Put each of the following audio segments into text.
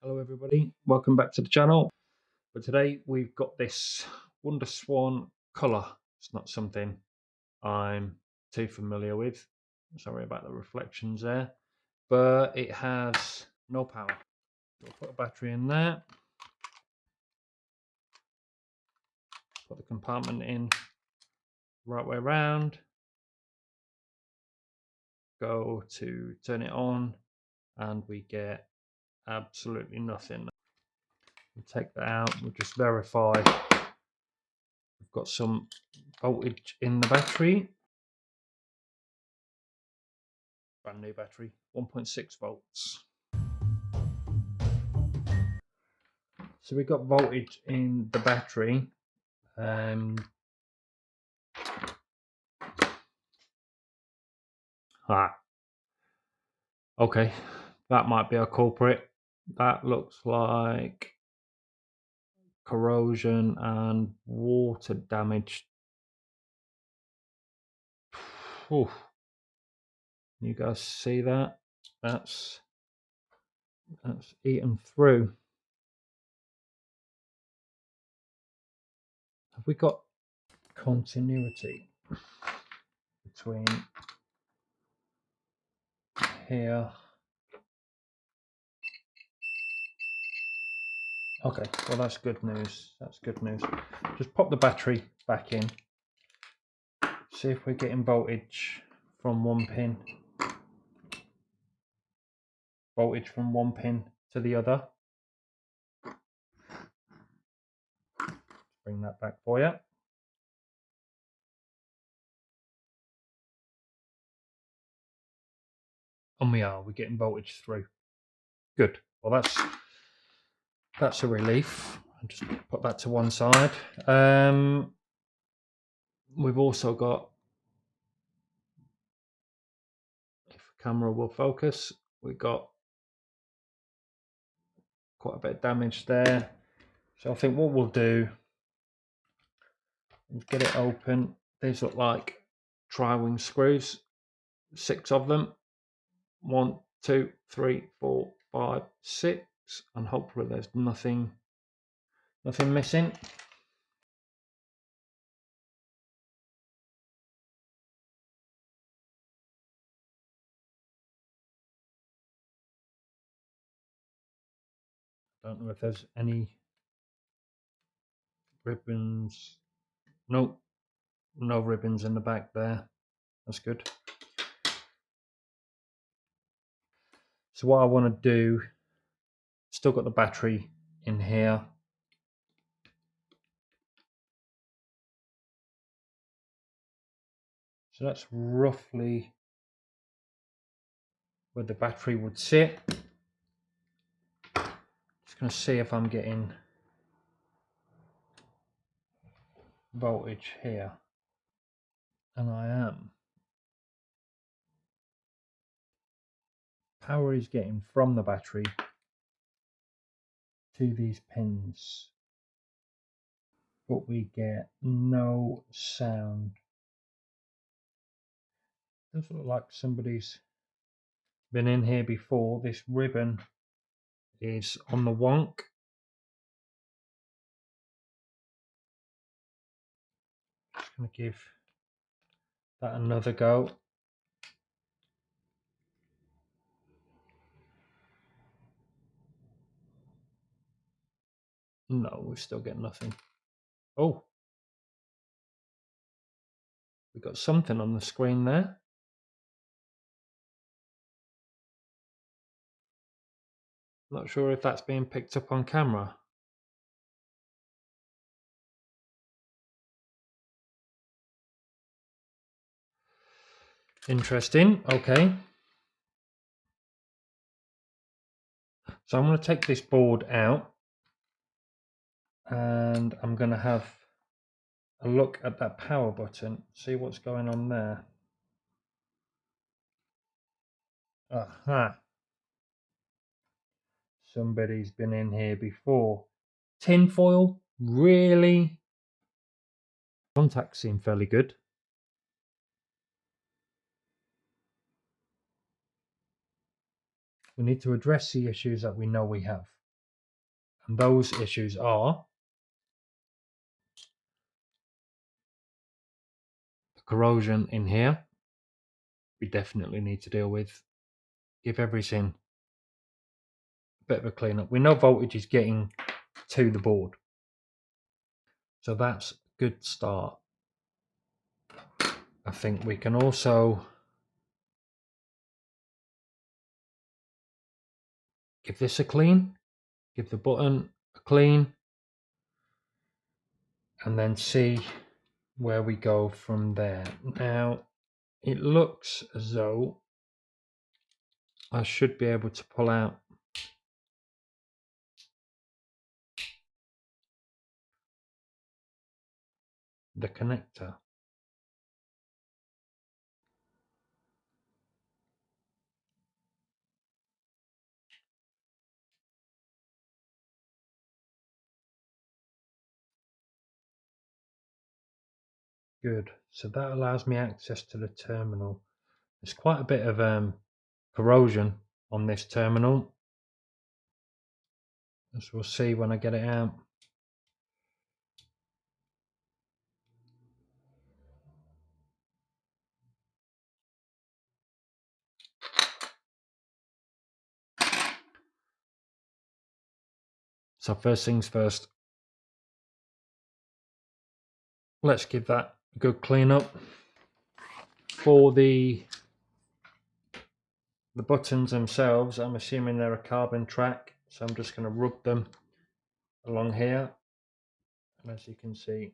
Hello everybody, welcome back to the channel. But today we've got this Wonderswan Colour. It's not something I'm too familiar with. Sorry about the reflections there. But it has no power. We'll put a battery in there. Put the compartment in the right way around. Go to turn it on and we get absolutely nothing. We'll take that out, we'll just verify we've got some voltage in the battery. Brand new battery, 1.6 volts. So we've got voltage in the battery. Okay, that might be a culprit. That looks like corrosion and water damage. Whew. You guys see that? That's eaten through. Have we got continuity between here? Okay, well that's good news. That's good news. Just pop the battery back in. See if we're getting voltage from one pin. Voltage from one pin to the other. Bring that back for you. And we're getting voltage through. Good. Well, that's a relief. I'll just put that to one side. We've also got, if the camera will focus, we've got quite a bit of damage there. So I think what we'll do is get it open. These look like tri-wing screws, 6 of them. 1, 2, 3, 4, 5, 6, and hopefully there's nothing missing. Don't know if there's any ribbons. Nope, no ribbons in the back there. That's good. So what I want to do, still got the battery in here. So that's roughly where the battery would sit. Just going to see if I'm getting voltage here. And I am. Power is getting from the battery to these pins, but we get no sound. Does look like somebody's been in here before. This ribbon is on the wonk. Just going to give that another go. No, we still get nothing. Oh, we got something on the screen there. Not sure if that's being picked up on camera. Interesting. Okay. So I'm going to take this board out and I'm going to have a look at that power button, see what's going on there. Aha. Somebody's been in here before. Tinfoil? Really? Contacts seem fairly good. We need to address the issues that we know we have. And those issues are the corrosion in here, we definitely need to deal with. Give everything a bit of a clean up. We know voltage is getting to the board, so that's a good start. I think we can also give this a clean, give the button a clean, and then see where we go from there. Now, it looks as though I should be able to pull out the connector. Good, so that allows me access to the terminal. There's quite a bit of corrosion on this terminal, as we'll see when I get it out. So first things first, let's give that a good clean up. For the buttons themselves, I'm assuming they're a carbon track, so I'm just going to rub them along here, and as you can see,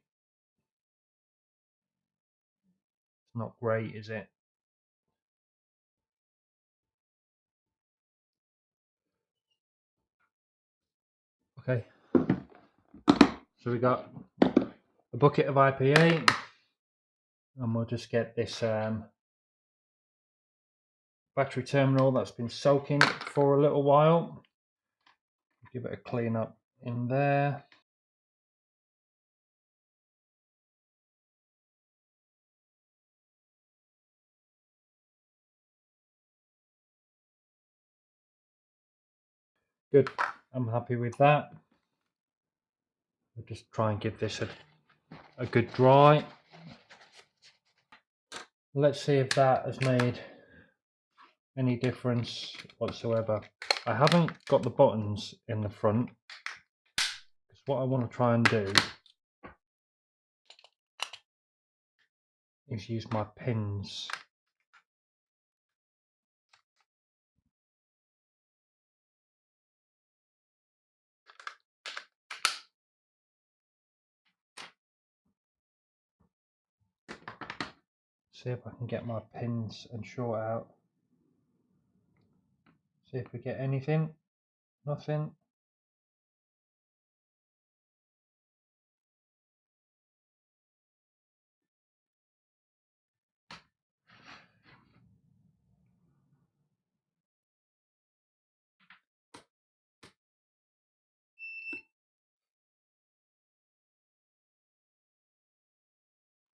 it's not great, is it? Okay, so we got a bucket of IPA, and we'll just get this battery terminal that's been soaking for a little while. Give it a clean up in there. Good, I'm happy with that. We'll just try and give this a good dry. Let's see if that has made any difference whatsoever. I haven't got the buttons in the front, because what I want to try and do is use my pins. See if I can get my pins and short out. See if we get anything. Nothing.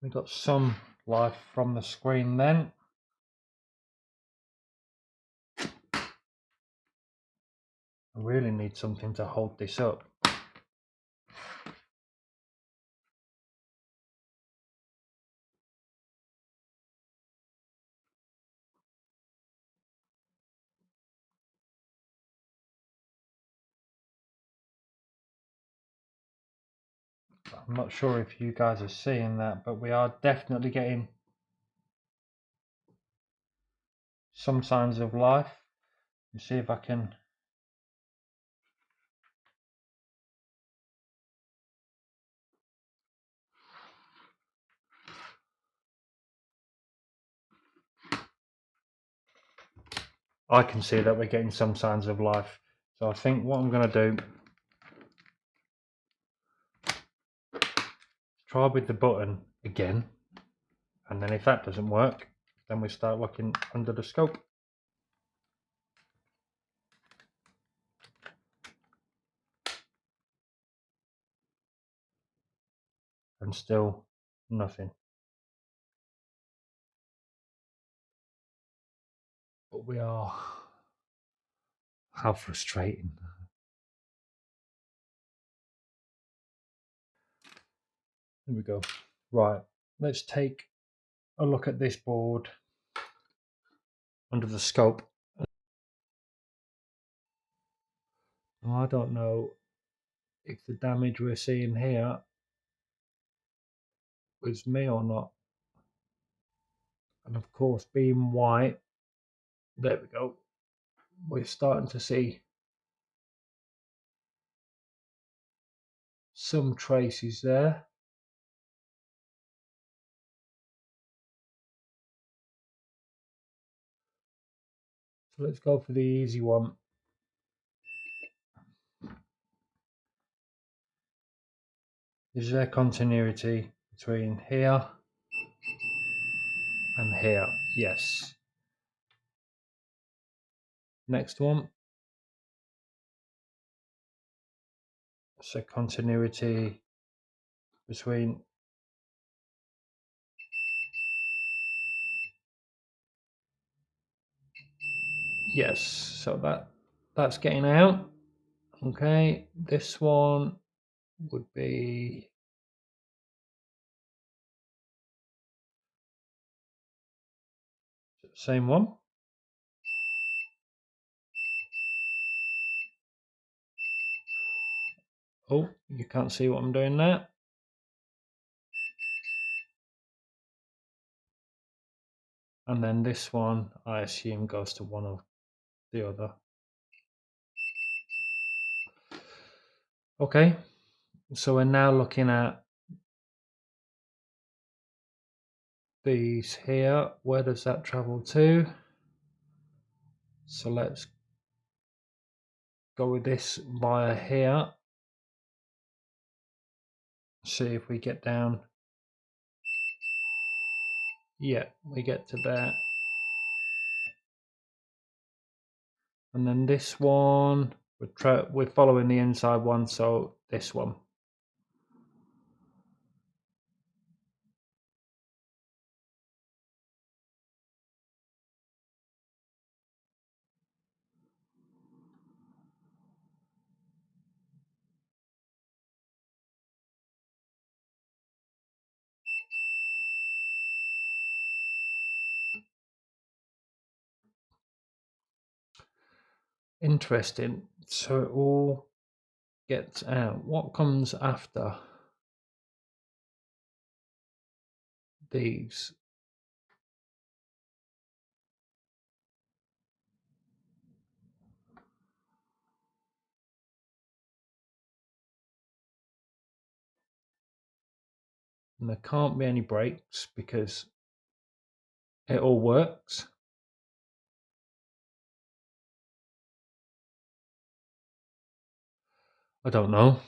We got some life from the screen then. I really need something to hold this up. I'm not sure if you guys are seeing that, but we are definitely getting some signs of life. Let's see if I can. I can see that we're getting some signs of life. So I think what I'm going to do, try with the button again, and then if that doesn't work, then we start looking under the scope. And still nothing. But we are, how frustrating. There we go. Right, let's take a look at this board under the scope. I don't know if the damage we're seeing here was me or not. And of course, being white, there we go. We're starting to see some traces there. So let's go for the easy one. Is there continuity between here and here? Yes. Next one. So continuity between yes. So that's getting out. Okay. This one would be same one. Oh, you can't see what I'm doing there. And then this one, I assume, goes to one or the other. Okay, so we're now looking at these here. Where does that travel to? So let's go with this via here. See if we get down. Yeah, we get to there. And then this one, we're following the inside one, so this one. Interesting. So it all gets out. What comes after these? And there can't be any breaks because it all works. I don't know. Is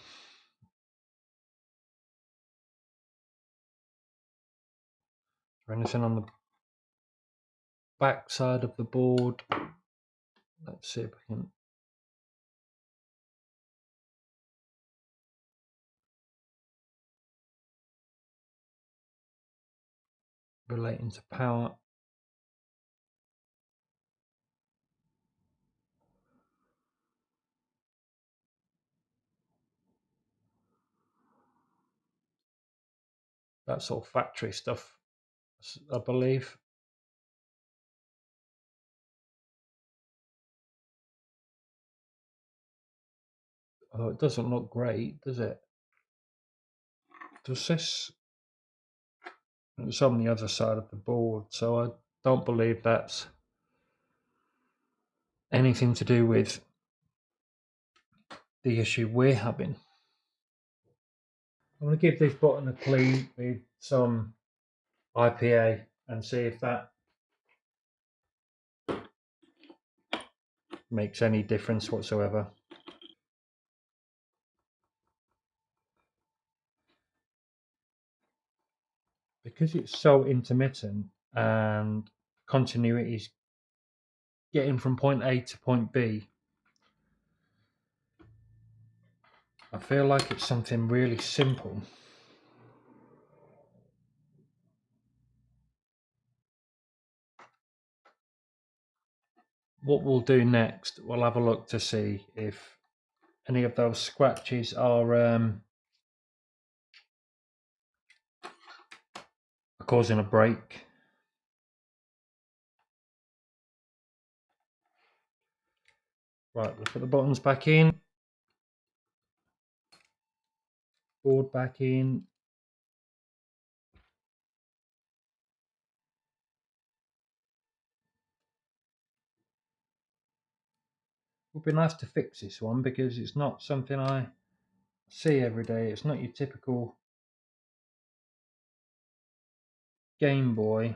there anything on the back side of the board? Let's see if we can. Relating to power. That's all factory stuff, I believe. Oh, it doesn't look great, does it? Does this? It's on the other side of the board, so I don't believe that's anything to do with the issue we're having. I'm going to give this button a clean with some IPA and see if that makes any difference whatsoever. Because it's so intermittent and continuity is getting from point A to point B, I feel like it's something really simple. What we'll do next, we'll have a look to see if any of those scratches are causing a break. Right, we'll put the buttons back in. Board back in. Would be nice to fix this one because it's not something I see every day. It's not your typical Game Boy.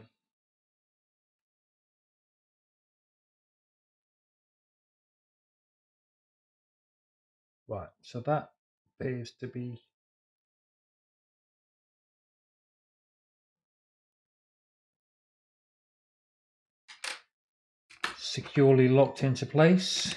Right, so that appears to be securely locked into place.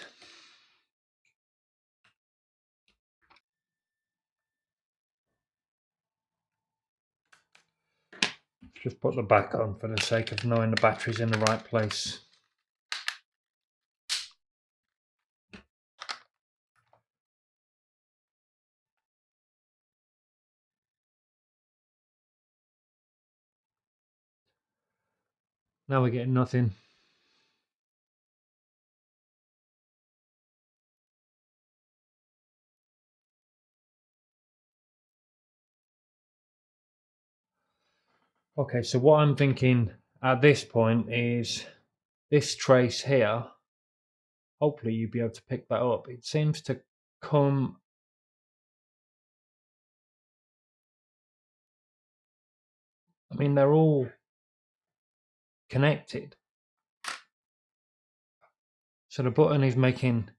Just put the back on for the sake of knowing the battery's in the right place. Now we're getting nothing. Okay, so what I'm thinking at this point is this trace here, hopefully you'll be able to pick that up. It seems to come I mean, they're all connected. So the button is making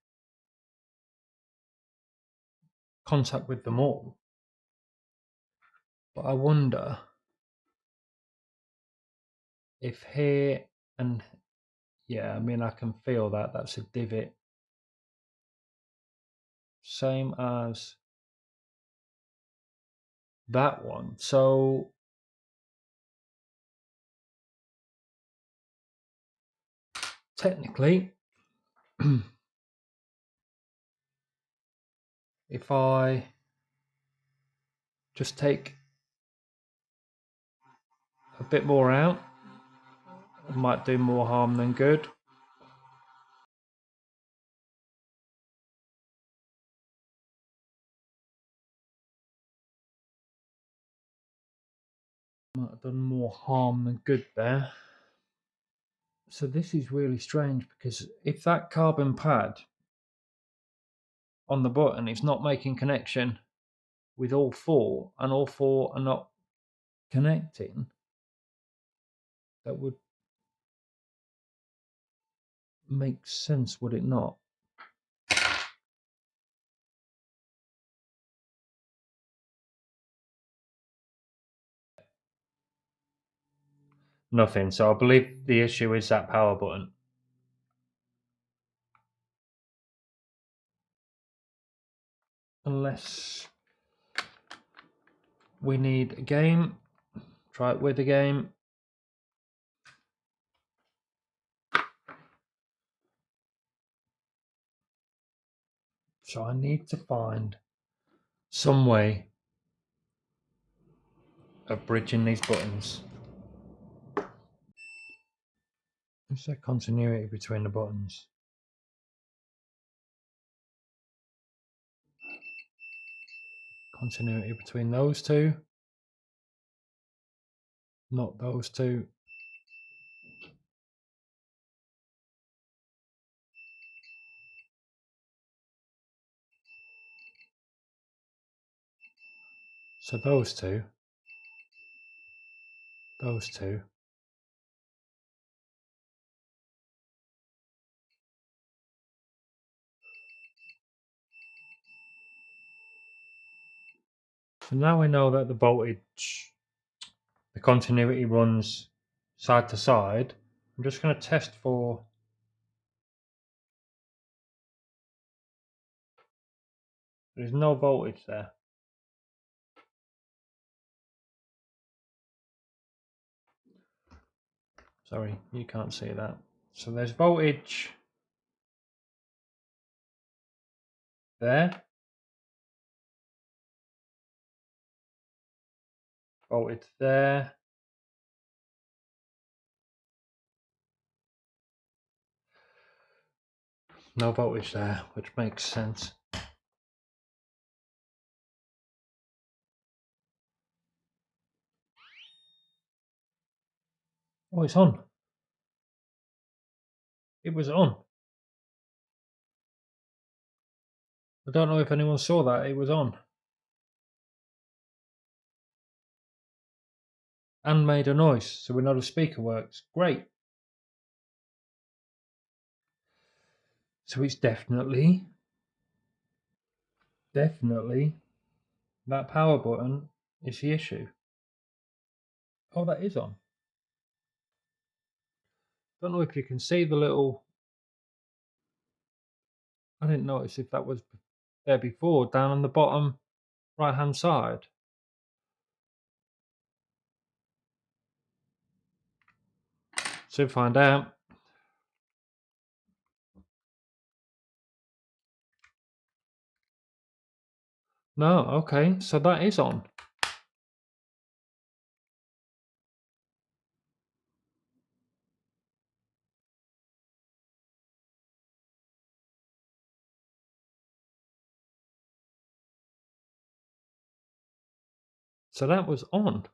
contact with them all. But I wonder if here and yeah, I mean, I can feel that that's a divot. Same as that one. So technically, if I just take a bit more out, it might do more harm than good. Might have done more harm than good there. So this is really strange because if that carbon pad on the button is not making connection with all four and all four are not connecting, that would make sense, would it not? Nothing. So I believe the issue is that power button. Unless we need a game. Try it with a game. So I need to find some way of bridging these buttons. Is there continuity between the buttons? Continuity between those two. Not those two. So those two. Those two. So now we know that the voltage, the continuity runs side to side. I'm just going to test for there's no voltage there. Sorry, you can't see that. So there's voltage there. Voltage there. No voltage there, which makes sense. Oh, it's on. It was on. I don't know if anyone saw that. It was on. And made a noise, so we know the speaker works. Great. So it's definitely that power button is the issue. Oh, that is on. Don't know if you can see the little. I didn't notice if that was there before, down on the bottom right hand side. Soon find out. No, okay, so that is on. So that was on.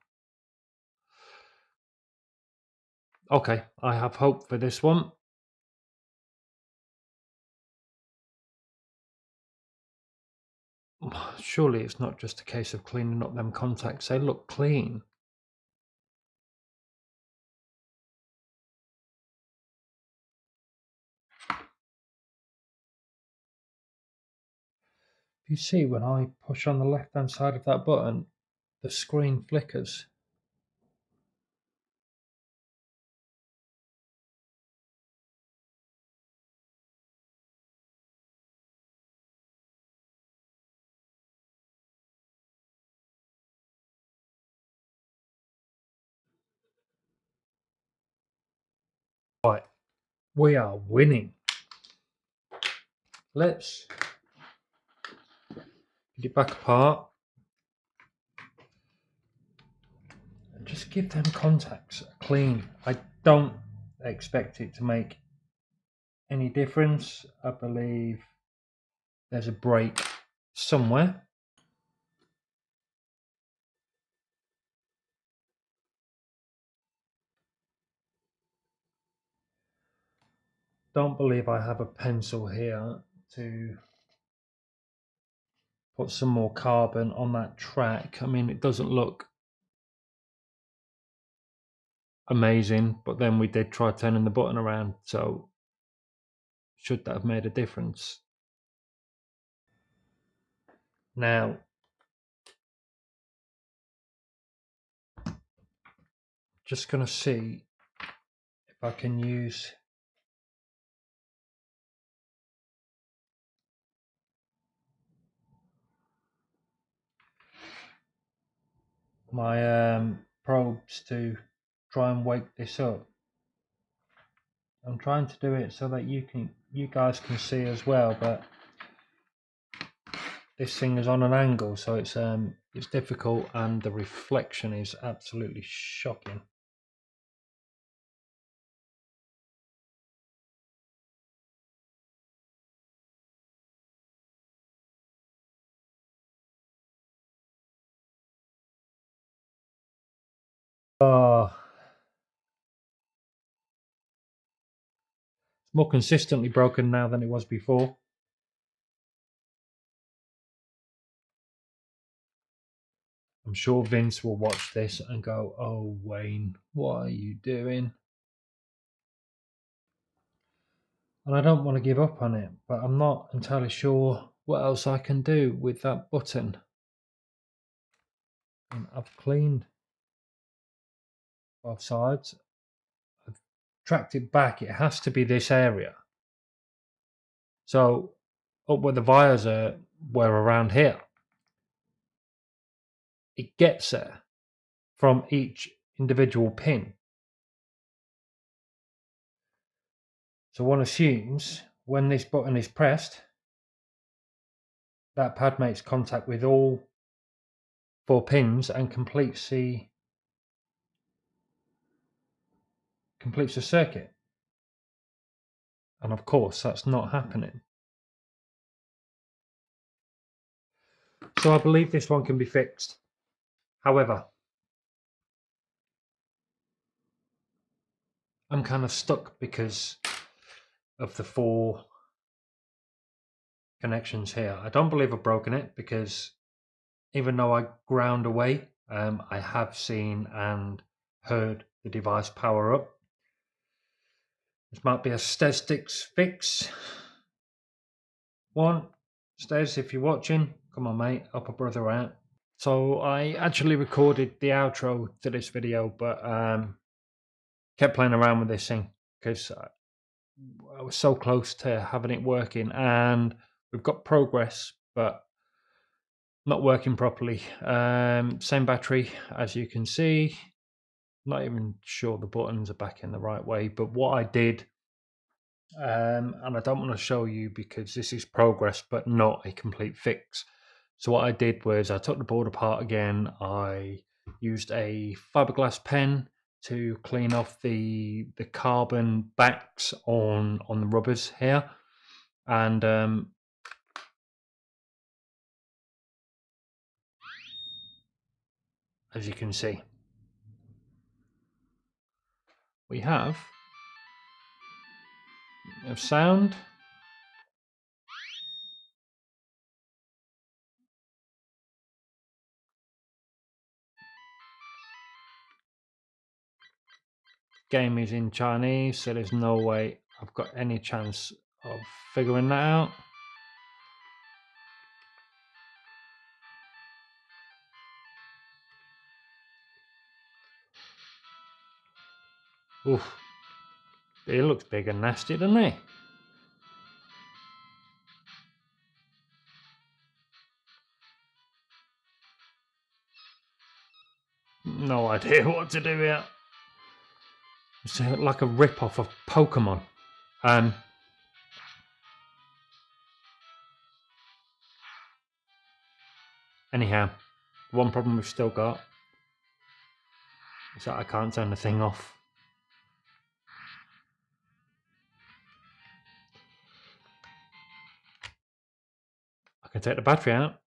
Okay, I have hope for this one. Surely it's not just a case of cleaning up them contacts. They look clean. You see, when I push on the left hand side of that button, the screen flickers. Right, we are winning. Let's get it back apart and just give them contacts a clean. I don't expect it to make any difference. I believe there's a break somewhere. Don't believe I have a pencil here to put some more carbon on that track. I mean, it doesn't look amazing, but then we did try turning the button around, so should that have made a difference? Now, just going to see if I can use my probes to try and wake this up. I'm trying to do it so that you guys can see as well, but this thing is on an angle, so it's difficult, and the reflection is absolutely shocking. Oh, it's more consistently broken now than it was before. I'm sure Vince will watch this and go, "Oh, Wayne, what are you doing?" And I don't want to give up on it, but I'm not entirely sure what else I can do with that button. And I've cleaned both sides. I've tracked it back. It has to be this area. So up where the wires were around here, it gets there from each individual pin. So one assumes when this button is pressed, that pad makes contact with all 4 pins and completes the circuit. And of course, that's not happening. So I believe this one can be fixed. However, I'm kind of stuck because of the 4 connections here. I don't believe I've broken it because even though I ground away, I have seen and heard the device power up. This might be a Stez fix. One, Stez, if you're watching, come on mate, help a brother out. So I actually recorded the outro to this video, but kept playing around with this thing because I was so close to having it working, and we've got progress, but not working properly. Same battery, as you can see. Not even sure the buttons are back in the right way, but what I did, and I don't want to show you because this is progress, but not a complete fix. So what I did was I took the board apart again. I used a fiberglass pen to clean off the carbon backs on the rubbers here, and as you can see, we have sound. Game is in Chinese, so there's no way I've got any chance of figuring that out. Oof. He looks big and nasty, doesn't he? No idea what to do here. It's like a rip-off of Pokemon. Anyhow, one problem we've still got is that I can't turn the thing off. I can take the battery out.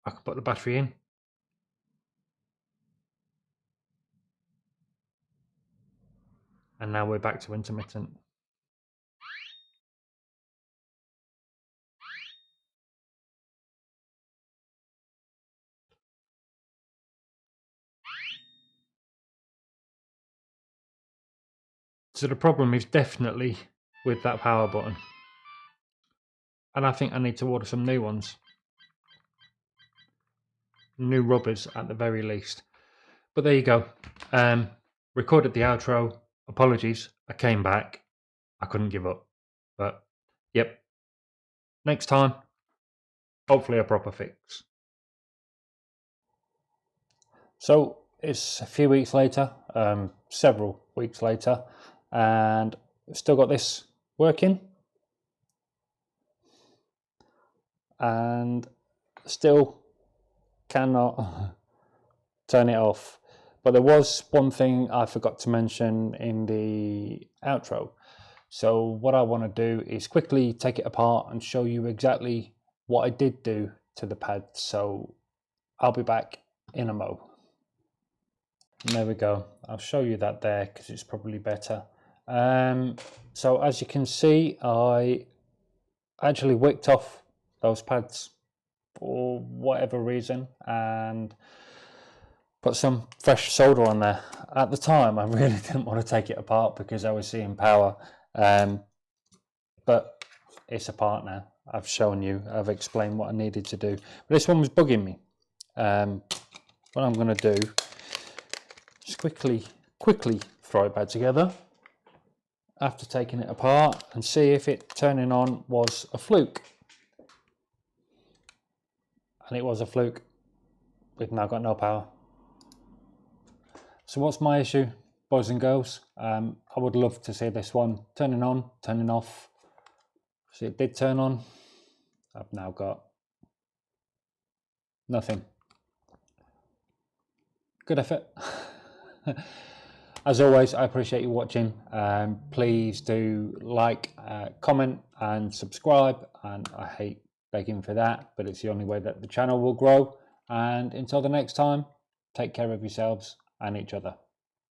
I can put the battery in. And now we're back to intermittent. So the problem is definitely with that power button. And I think I need to order some new ones. New rubbers at the very least. But there you go. Recorded the outro. Apologies. I came back. I couldn't give up. But yep. Next time, hopefully a proper fix. So it's a few weeks later, several weeks later, and still got this working. And still cannot turn it off. But there was one thing I forgot to mention in the outro. So what I want to do is quickly take it apart and show you exactly what I did do to the pad. So I'll be back in a mo. There we go. I'll show you that there because it's probably better. So as you can see, I actually wicked off those pads for whatever reason and put some fresh solder on there. At the time, I really didn't want to take it apart because I was seeing power, but it's apart now. I've shown you, I've explained what I needed to do. But this one was bugging me. What I'm going to do is quickly throw it back together after taking it apart and see if it turning on was a fluke. And it was a fluke. We've now got no power. So what's my issue, boys and girls? I would love to see this one turning on, turning off. So it did turn on. I've now got nothing. Good effort. As always, I appreciate you watching. Please do like, comment and subscribe, and I hate begging for that, but it's the only way that the channel will grow. And until the next time, take care of yourselves and each other.